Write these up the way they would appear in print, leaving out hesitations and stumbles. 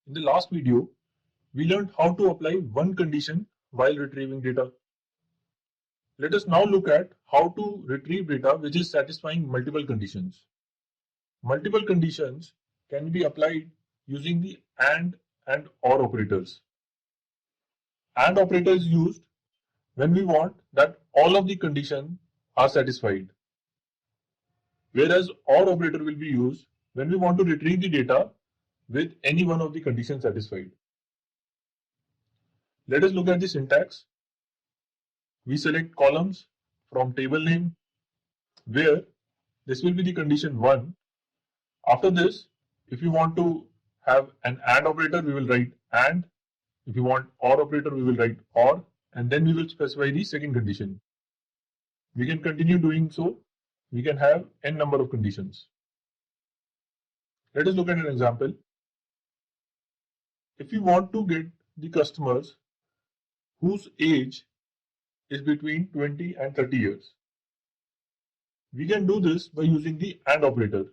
In the last video, we learned how to apply one condition while retrieving data. Let us now look at how to retrieve data which is satisfying multiple conditions. Multiple conditions can be applied using the and or operators. And operator is used when we want that all of the conditions are satisfied, whereas or operator will be used when we want to retrieve the data with any one of the conditions satisfied. Let us look at the syntax. We select columns from table name, where this will be the condition 1. After this, if you want to have an AND operator, we will write AND. If you want OR operator, we will write OR, and then we will specify the second condition. We can continue doing so. We can have n number of conditions. Let us look at an example. If we want to get the customers whose age is between 20 and 30 years, we can do this by using the AND operator.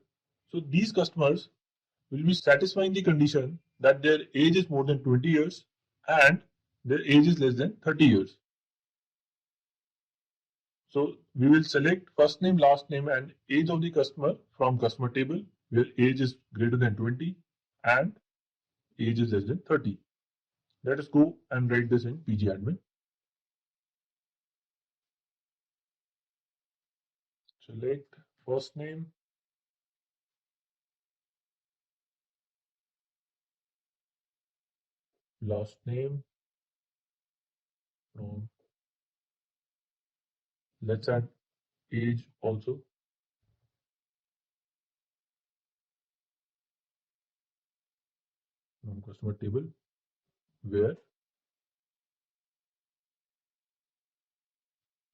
So these customers will be satisfying the condition that their age is more than 20 years and their age is less than 30 years. So we will select first name, last name and age of the customer from customer table, where age is greater than 20 and age is less than 30. Let us go and write this in pgadmin. Select first name, last name from, let's add age also, from customer table, where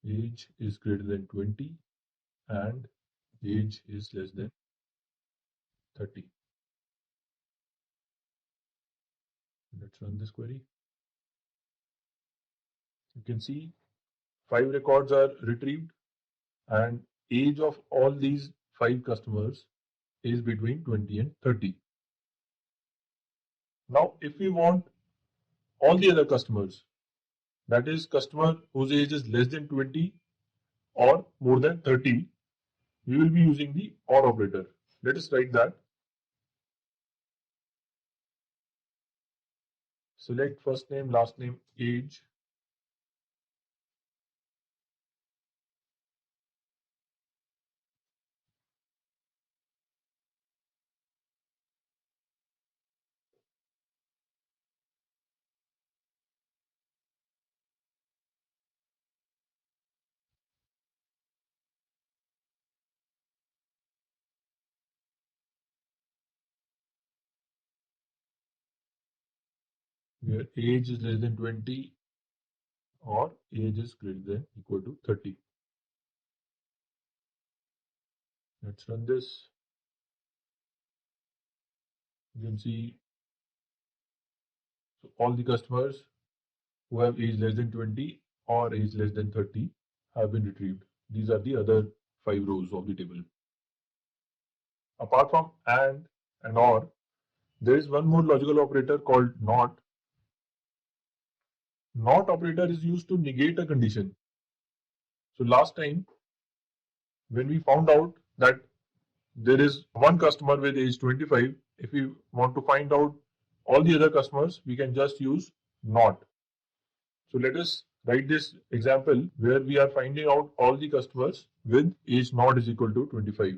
age is greater than 20 and age is less than 30. Let's run this query. You can see 5 records are retrieved and age of all these 5 customers is between 20 and 30. Now, if we want all the other customers, that is customer whose age is less than 20 or more than 30, we will be using the OR operator. Let us write that. Select first name, last name, age. Where age is less than 20 or age is greater than equal to 30. Let's run this. You can see so all the customers who have age less than 20 or age less than 30 have been retrieved. These are the other 5 rows of the table. Apart from and or, there is one more logical operator called not. Not operator is used to negate a condition. So last time, when we found out that there is one customer with age 25, if we want to find out all the other customers, we can just use not. So let us write this example where we are finding out all the customers with age not is equal to 25.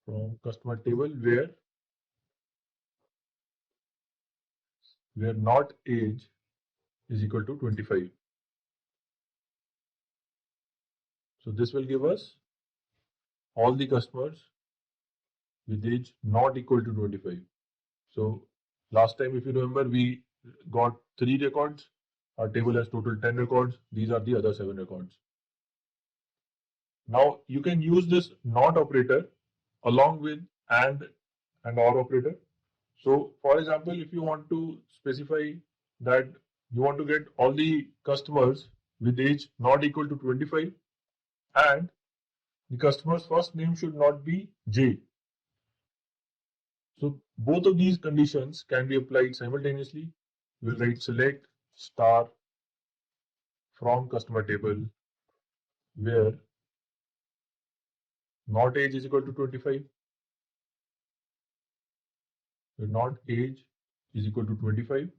From customer table where not age is equal to 25. So this will give us all the customers with age not equal to 25. So last time, if you remember, we got 3 records. Our table has total 10 records. These are the other 7 records. Now you can use this not operator along with and or operator. So for example, if you want to specify that you want to get all the customers with age not equal to 25, and the customer's first name should not be J. So both of these conditions can be applied simultaneously. We'll write select star from customer table where not age is equal to 25, where not age is equal to 25,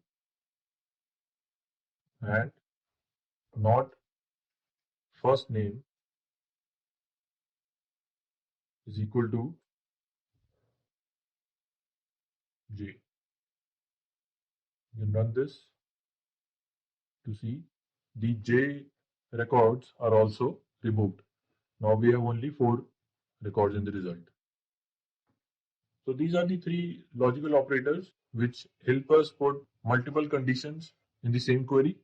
and not first name is equal to J. You can run this to see the J records are also removed. Now we have only 4 records in the result. So these are the 3 logical operators which help us put multiple conditions in the same query.